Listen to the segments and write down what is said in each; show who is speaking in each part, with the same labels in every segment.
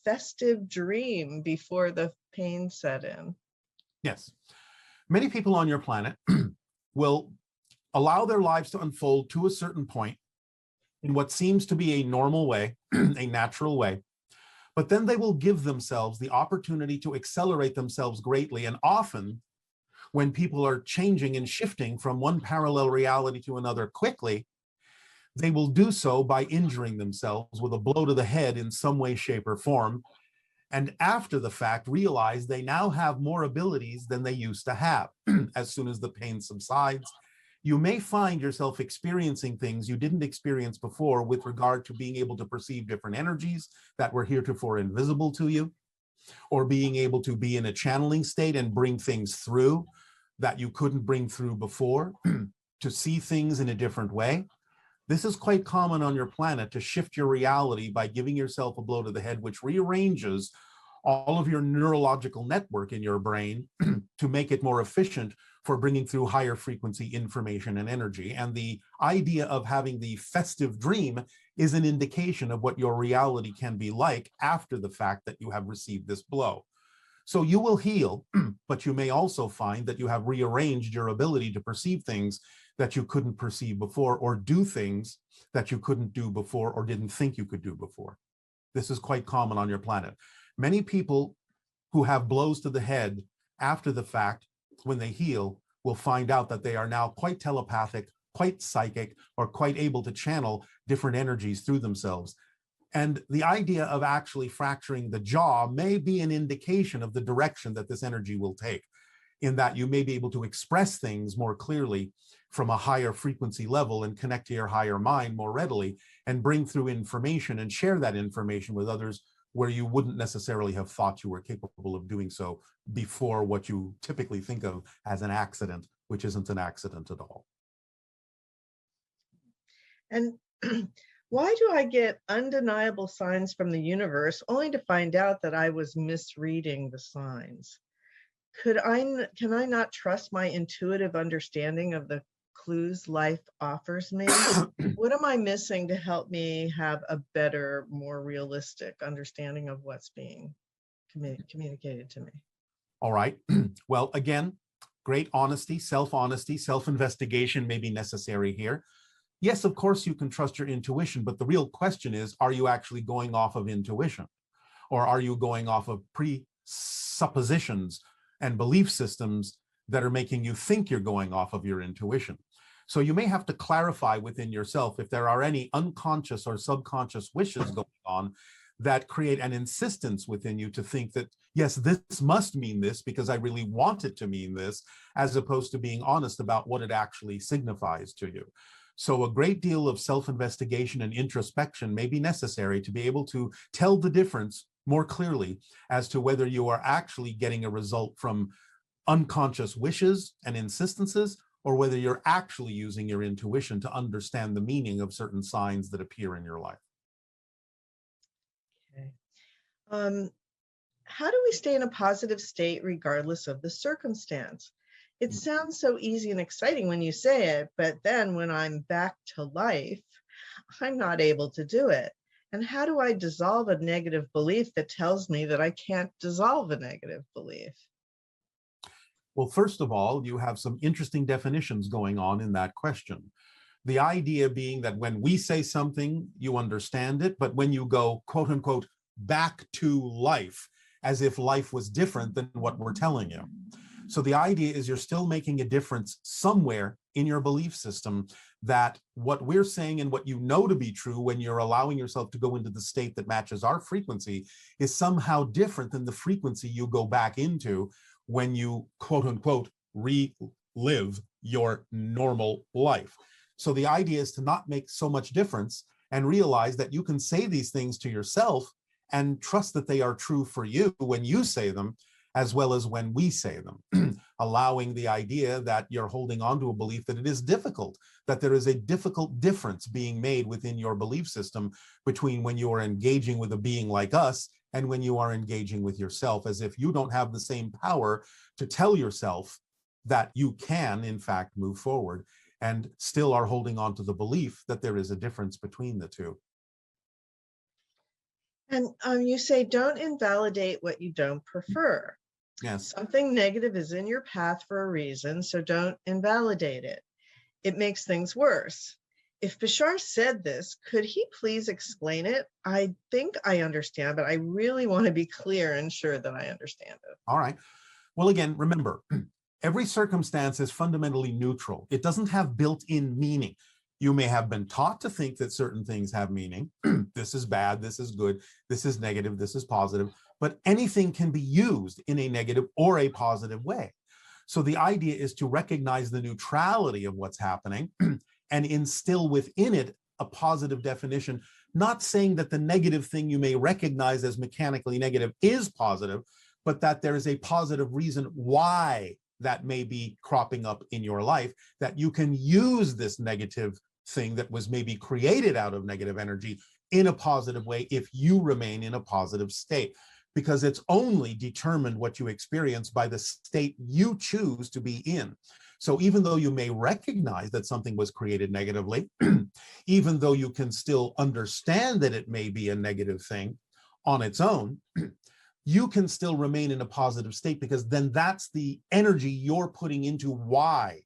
Speaker 1: festive dream before the pain set in.
Speaker 2: Yes. Many people on your planet will allow their lives to unfold to a certain point in what seems to be a normal way, a natural way, but then they will give themselves the opportunity to accelerate themselves greatly. And often, when people are changing and shifting from one parallel reality to another quickly, they will do so by injuring themselves with a blow to the head in some way, shape, or form. And after the fact, realize they now have more abilities than they used to have. As soon as the pain subsides, you may find yourself experiencing things you didn't experience before with regard to being able to perceive different energies that were heretofore invisible to you, or being able to be in a channeling state and bring things through that you couldn't bring through before, to see things in a different way. This is quite common on your planet, to shift your reality by giving yourself a blow to the head, which rearranges all of your neurological network in your brain to make it more efficient for bringing through higher frequency information and energy. And the idea of having the festive dream is an indication of what your reality can be like after the fact that you have received this blow. So you will heal, but you may also find that you have rearranged your ability to perceive things that you couldn't perceive before, or do things that you couldn't do before or didn't think you could do before. This is quite common on your planet. Many people who have blows to the head after the fact, when they heal, will find out that they are now quite telepathic, quite psychic, or quite able to channel different energies through themselves. And the idea of actually fracturing the jaw may be an indication of the direction that this energy will take, in that you may be able to express things more clearly from a higher frequency level and connect to your higher mind more readily and bring through information and share that information with others where you wouldn't necessarily have thought you were capable of doing so before, what you typically think of as an accident, which isn't an accident at all.
Speaker 1: And why do I get undeniable signs from the universe only to find out that I was misreading the signs? Can I not trust my intuitive understanding of the clues life offers me? What am I missing to help me have a better, more realistic understanding of what's being communicated to me?
Speaker 2: All right. Well, again, great honesty, self-investigation may be necessary here. Yes, of course, you can trust your intuition, but the real question is, are you actually going off of intuition? Or are you going off of presuppositions and belief systems that are making you think you're going off of your intuition? So you may have to clarify within yourself if there are any unconscious or subconscious wishes going on that create an insistence within you to think that, yes, this must mean this because I really want it to mean this, as opposed to being honest about what it actually signifies to you. So a great deal of self-investigation and introspection may be necessary to be able to tell the difference more clearly as to whether you are actually getting a result from unconscious wishes and insistences, or whether you're actually using your intuition to understand the meaning of certain signs that appear in your life.
Speaker 1: Okay. How do we stay in a positive state regardless of the circumstance? It sounds so easy and exciting when you say it, but then when I'm back to life, I'm not able to do it. And how do I dissolve a negative belief that tells me that I can't dissolve a negative belief?
Speaker 2: Well, first of all, you have some interesting definitions going on in that question. The idea being that when we say something, you understand it, but when you go, quote unquote, back to life, as if life was different than what we're telling you. So the idea is you're still making a difference somewhere in your belief system, that what we're saying and what you know to be true when you're allowing yourself to go into the state that matches our frequency is somehow different than the frequency you go back into when you, quote unquote, relive your normal life. So the idea is to not make so much difference and realize that you can say these things to yourself and trust that they are true for you when you say them, as well as when we say them, allowing the idea that you're holding on to a belief that it is difficult, that there is a difficult difference being made within your belief system between when you are engaging with a being like us and when you are engaging with yourself, as if you don't have the same power to tell yourself that you can, in fact, move forward, and still are holding on to the belief that there is a difference between the two.
Speaker 1: And you say, don't invalidate what you don't prefer.
Speaker 2: Yes.
Speaker 1: Something negative is in your path for a reason, so don't invalidate it. It makes things worse. If Bashar said this, could he please explain it? I think I understand, but I really want to be clear and sure that I understand it.
Speaker 2: All right. Well, again, remember, every circumstance is fundamentally neutral. It doesn't have built-in meaning. You may have been taught to think that certain things have meaning. This is bad, this is good, this is negative, this is positive, but anything can be used in a negative or a positive way. So the idea is to recognize the neutrality of what's happening and instill within it a positive definition, not saying that the negative thing you may recognize as mechanically negative is positive, but that there is a positive reason why that may be cropping up in your life, that you can use this negative thing that was maybe created out of negative energy in a positive way if you remain in a positive state, because it's only determined what you experience by the state you choose to be in. So even though you may recognize that something was created negatively, even though you can still understand that it may be a negative thing on its own, you can still remain in a positive state, because then that's the energy you're putting into why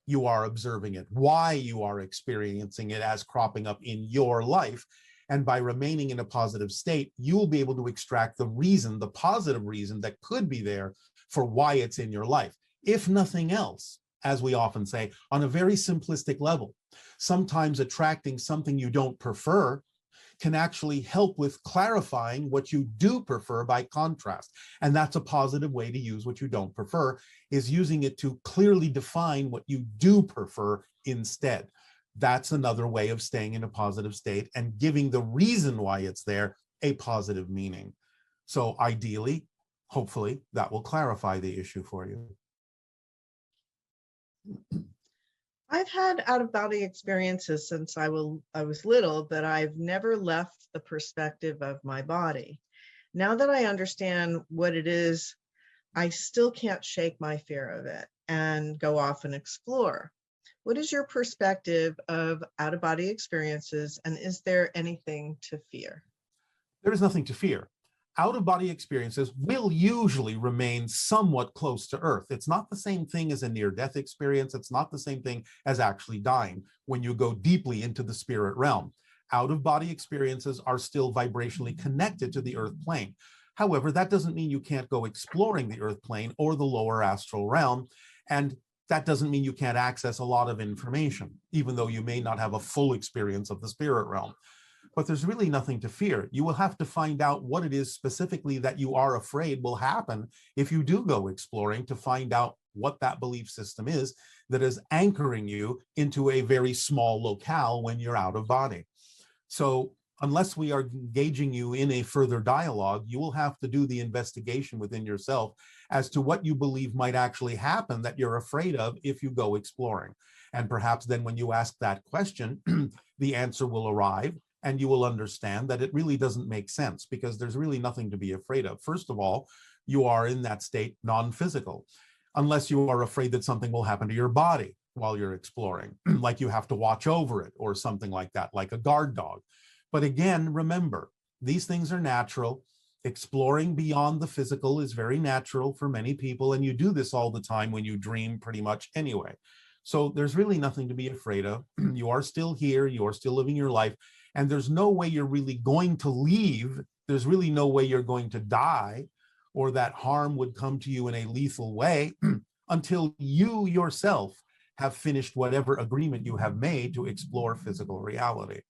Speaker 2: you are observing it, why you are experiencing it as cropping up in your life. And by remaining in a positive state, you'll be able to extract the reason, the positive reason that could be there for why it's in your life. If nothing else, as we often say, on a very simplistic level, sometimes attracting something you don't prefer can actually help with clarifying what you do prefer by contrast. And that's a positive way to use what you don't prefer, is using it to clearly define what you do prefer instead. That's another way of staying in a positive state and giving the reason why it's there a positive meaning. So ideally, hopefully, that will clarify the issue for you.
Speaker 1: I've had out-of-body experiences since I was little, but I've never left the perspective of my body. Now that I understand what it is, I still can't shake my fear of it and go off and explore. What is your perspective of out-of-body experiences, and is there anything to fear?
Speaker 2: There is nothing to fear. Out-of-body experiences will usually remain somewhat close to Earth. It's not the same thing as a near-death experience. It's not the same thing as actually dying when you go deeply into the spirit realm. Out-of-body experiences are still vibrationally connected to the Earth plane. However, that doesn't mean you can't go exploring the Earth plane or the lower astral realm. And that doesn't mean you can't access a lot of information, even though you may not have a full experience of the spirit realm. But there's really nothing to fear. You will have to find out what it is specifically that you are afraid will happen if you do go exploring, to find out what that belief system is that is anchoring you into a very small locale when you're out of body. So unless we are engaging you in a further dialogue, you will have to do the investigation within yourself as to what you believe might actually happen that you're afraid of if you go exploring. And perhaps then when you ask that question, the answer will arrive, and you will understand that it really doesn't make sense, because there's really nothing to be afraid of. First of all, you are in that state non-physical, unless you are afraid that something will happen to your body while you're exploring, like you have to watch over it or something like that, like a guard dog. But again, remember, these things are natural. Exploring beyond the physical is very natural for many people, and you do this all the time when you dream pretty much anyway. So there's really nothing to be afraid of. You are still here, you are still living your life, and there's no way you're really going to leave. There's really no way you're going to die, or that harm would come to you in a lethal way until you yourself have finished whatever agreement you have made to explore physical reality.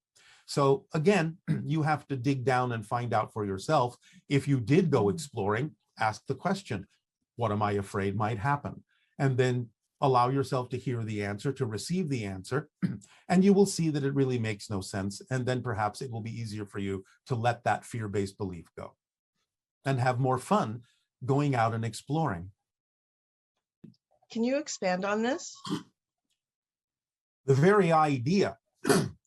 Speaker 2: So again, you have to dig down and find out for yourself. If you did go exploring, ask the question, what am I afraid might happen? And then allow yourself to hear the answer, to receive the answer, and you will see that it really makes no sense. And then perhaps it will be easier for you to let that fear-based belief go and have more fun going out and exploring.
Speaker 1: Can you expand on this?
Speaker 2: The very idea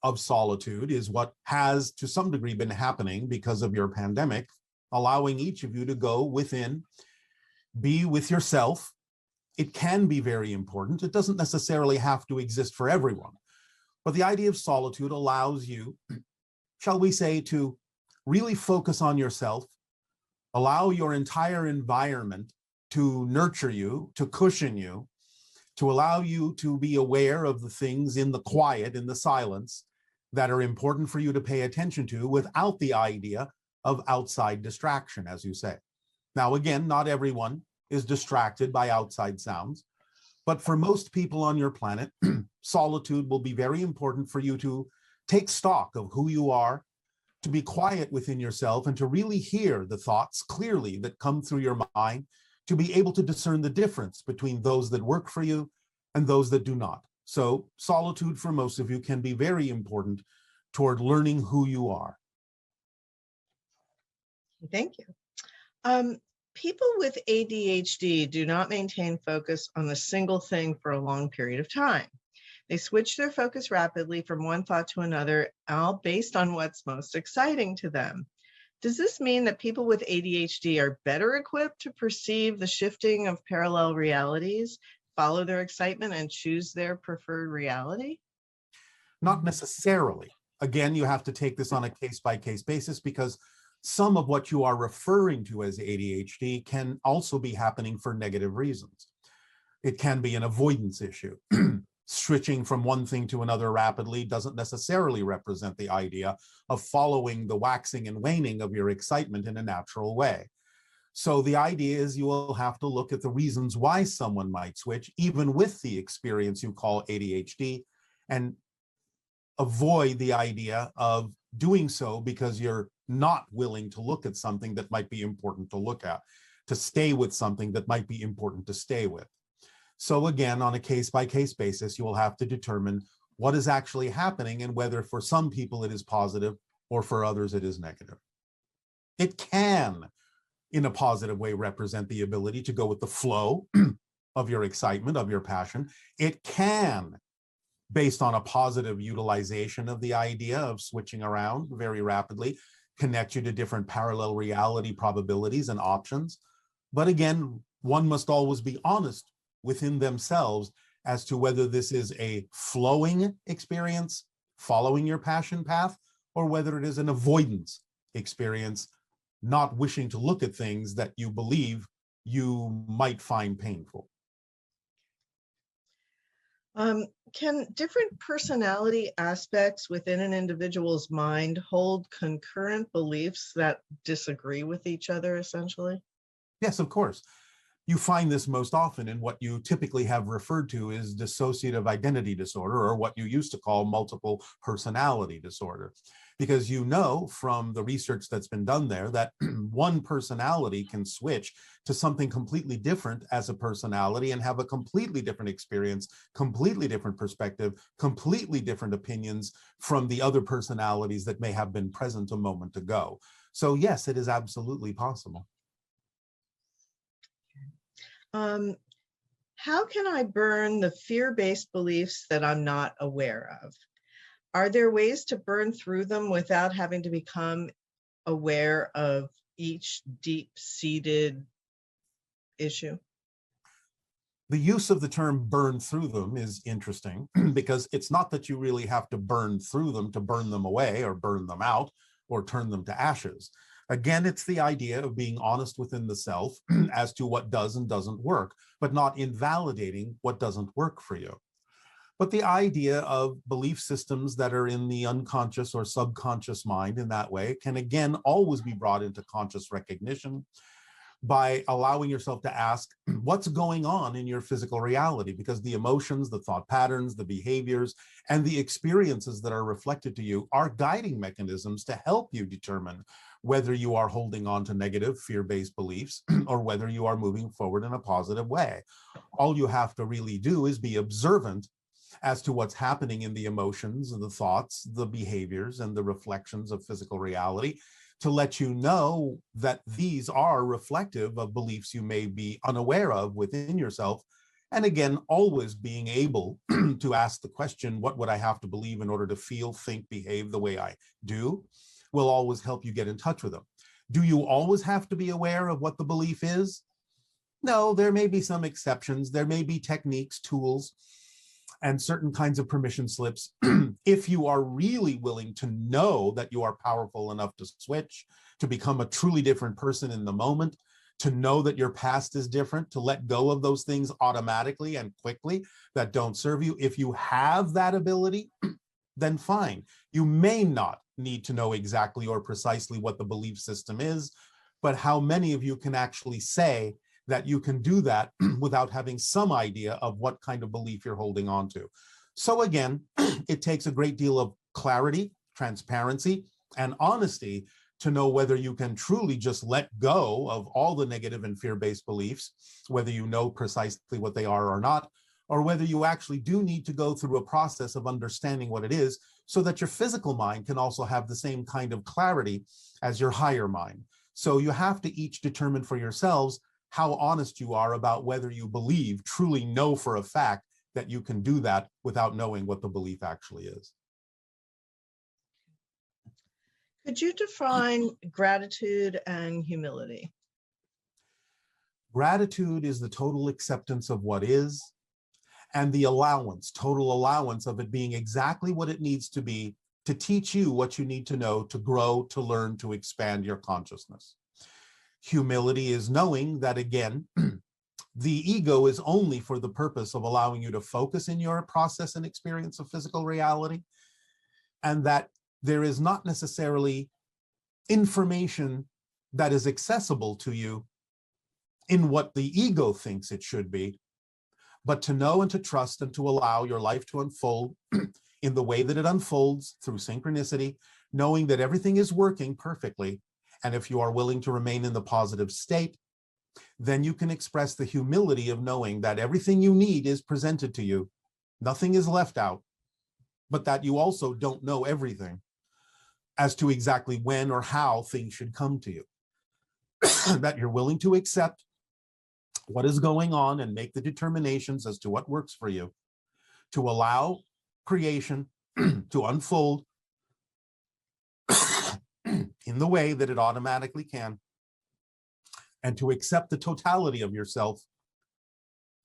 Speaker 2: of solitude is what has to some degree been happening because of your pandemic, allowing each of you to go within, be with yourself. It can be very important. It doesn't necessarily have to exist for everyone. But the idea of solitude allows you, shall we say, to really focus on yourself, allow your entire environment to nurture you, to cushion you, to allow you to be aware of the things in the quiet, in the silence, that are important for you to pay attention to without the idea of outside distraction, as you say. Now, again, not everyone is distracted by outside sounds, but for most people on your planet, solitude will be very important for you to take stock of who you are, to be quiet within yourself, and to really hear the thoughts clearly that come through your mind, to be able to discern the difference between those that work for you and those that do not. So solitude for most of you can be very important toward learning who you are.
Speaker 1: Thank you. People with ADHD do not maintain focus on a single thing for a long period of time. They switch their focus rapidly from one thought to another, all based on what's most exciting to them. Does this mean that people with ADHD are better equipped to perceive the shifting of parallel realities, follow their excitement, and choose their preferred reality?
Speaker 2: Not necessarily. Again, you have to take this on a case-by-case basis, because some of what you are referring to as ADHD can also be happening for negative reasons. It can be an avoidance issue. Switching from one thing to another rapidly doesn't necessarily represent the idea of following the waxing and waning of your excitement in a natural way. So the idea is you will have to look at the reasons why someone might switch, even with the experience you call ADHD, and avoid the idea of doing so because you're not willing to look at something that might be important to look at, to stay with something that might be important to stay with. So again, on a case-by-case basis, you will have to determine what is actually happening and whether for some people it is positive or for others it is negative. It can, in a positive way, represent the ability to go with the flow of your excitement, of your passion. It can, based on a positive utilization of the idea of switching around very rapidly, connect you to different parallel reality probabilities and options. But again, one must always be honest within themselves as to whether this is a flowing experience, following your passion path, or whether it is an avoidance experience, not wishing to look at things that you believe you might find painful.
Speaker 1: Can different personality aspects within an individual's mind hold concurrent beliefs that disagree with each other, essentially?
Speaker 2: Yes, of course. You find this most often in what you typically have referred to as dissociative identity disorder, or what you used to call multiple personality disorder. Because you know from the research that's been done there that one personality can switch to something completely different as a personality and have a completely different experience, completely different perspective, completely different opinions from the other personalities that may have been present a moment ago. So yes, it is absolutely possible.
Speaker 1: How can I burn the fear-based beliefs that I'm not aware of? Are there ways to burn through them without having to become aware of each deep-seated issue?
Speaker 2: The use of the term burn through them is interesting because it's not that you really have to burn through them to burn them away or burn them out or turn them to ashes. Again, it's the idea of being honest within the self as to what does and doesn't work, but not invalidating what doesn't work for you. But the idea of belief systems that are in the unconscious or subconscious mind in that way can again always be brought into conscious recognition by allowing yourself to ask what's going on in your physical reality, because the emotions, the thought patterns, the behaviors, and the experiences that are reflected to you are guiding mechanisms to help you determine whether you are holding on to negative fear-based beliefs or whether you are moving forward in a positive way. All you have to really do is be observant as to what's happening in the emotions and the thoughts, the behaviors, and the reflections of physical reality, to let you know that these are reflective of beliefs you may be unaware of within yourself. And again, always being able to ask the question, what would I have to believe in order to feel, think, behave the way I do, will always help you get in touch with them. Do you always have to be aware of what the belief is? No, there may be some exceptions. There may be techniques, tools, and certain kinds of permission slips. If you are really willing to know that you are powerful enough to switch, to become a truly different person in the moment, to know that your past is different, to let go of those things automatically and quickly that don't serve you. If you have that ability, then fine. You may not need to know exactly or precisely what the belief system is, but how many of you can actually say that you can do that without having some idea of what kind of belief you're holding on to? So again, it takes a great deal of clarity, transparency, and honesty to know whether you can truly just let go of all the negative and fear-based beliefs, whether you know precisely what they are or not, or whether you actually do need to go through a process of understanding what it is so that your physical mind can also have the same kind of clarity as your higher mind. So you have to each determine for yourselves how honest you are about whether you believe, truly know for a fact that you can do that without knowing what the belief actually is.
Speaker 1: Could you define gratitude and humility?
Speaker 2: Gratitude is the total acceptance of what is, and the allowance, total allowance of it being exactly what it needs to be to teach you what you need to know, to grow, to learn, to expand your consciousness. Humility is knowing that, again, the ego is only for the purpose of allowing you to focus in your process and experience of physical reality, and that there is not necessarily information that is accessible to you in what the ego thinks it should be, but to know and to trust and to allow your life to unfold in the way that it unfolds through synchronicity, knowing that everything is working perfectly. And if you are willing to remain in the positive state, then you can express the humility of knowing that everything you need is presented to you. Nothing is left out, but that you also don't know everything as to exactly when or how things should come to you. That you're willing to accept what is going on and make the determinations as to what works for you, to allow creation to unfold in the way that it automatically can, and to accept the totality of yourself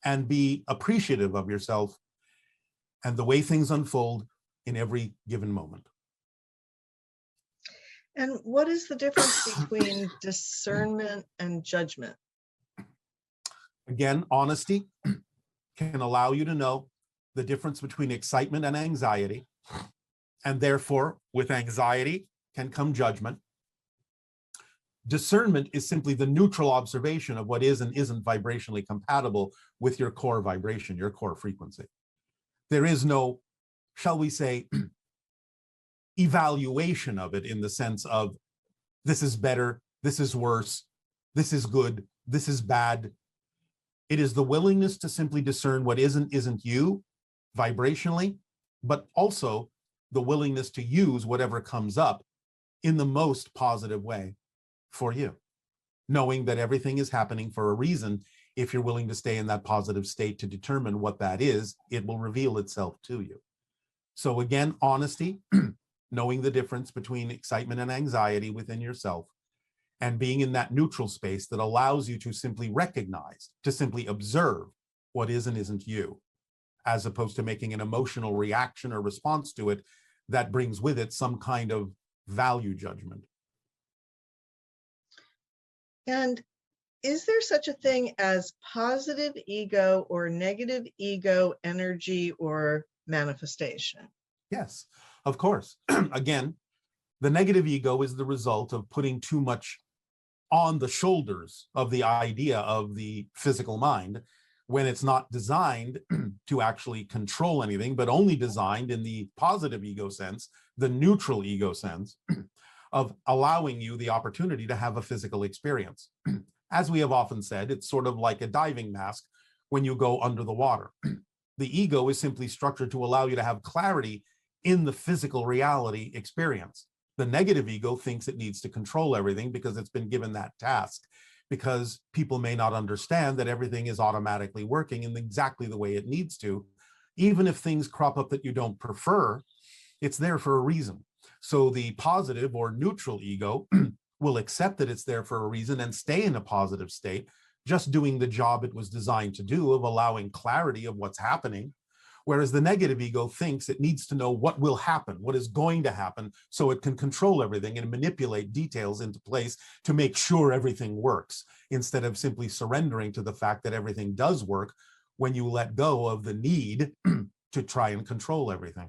Speaker 2: and be appreciative of yourself and the way things unfold in every given moment.
Speaker 1: And what is the difference between discernment and judgment?
Speaker 2: Again, honesty can allow you to know the difference between excitement and anxiety, and therefore, with anxiety can come judgment. Discernment is simply the neutral observation of what is and isn't vibrationally compatible with your core vibration, your core frequency. There is no, shall we say, evaluation of it in the sense of this is better, this is worse, this is good, this is bad. It is the willingness to simply discern what isn't you vibrationally, but also the willingness to use whatever comes up in the most positive way for you, knowing that everything is happening for a reason. If you're willing to stay in that positive state to determine what that is, it will reveal itself to you. So again, honesty, knowing the difference between excitement and anxiety within yourself, and being in that neutral space that allows you to simply recognize, to simply observe what is and isn't you, as opposed to making an emotional reaction or response to it that brings with it some kind of value judgment.
Speaker 1: And is there such a thing as positive ego or negative ego energy or manifestation?
Speaker 2: Yes, of course. Again, the negative ego is the result of putting too much on the shoulders of the idea of the physical mind, when it's not designed to actually control anything, but only designed in the positive ego sense, the neutral ego sense, of allowing you the opportunity to have a physical experience. As we have often said, it's sort of like a diving mask when you go under the water. The ego is simply structured to allow you to have clarity in the physical reality experience. The negative ego thinks it needs to control everything because it's been given that task, because people may not understand that everything is automatically working in exactly the way it needs to. Even if things crop up that you don't prefer, it's there for a reason. So the positive or neutral ego will accept that it's there for a reason and stay in a positive state, just doing the job it was designed to do, of allowing clarity of what's happening, Whereas the negative ego thinks it needs to know what will happen, what is going to happen, so it can control everything and manipulate details into place to make sure everything works, instead of simply surrendering to the fact that everything does work when you let go of the need to try and control everything.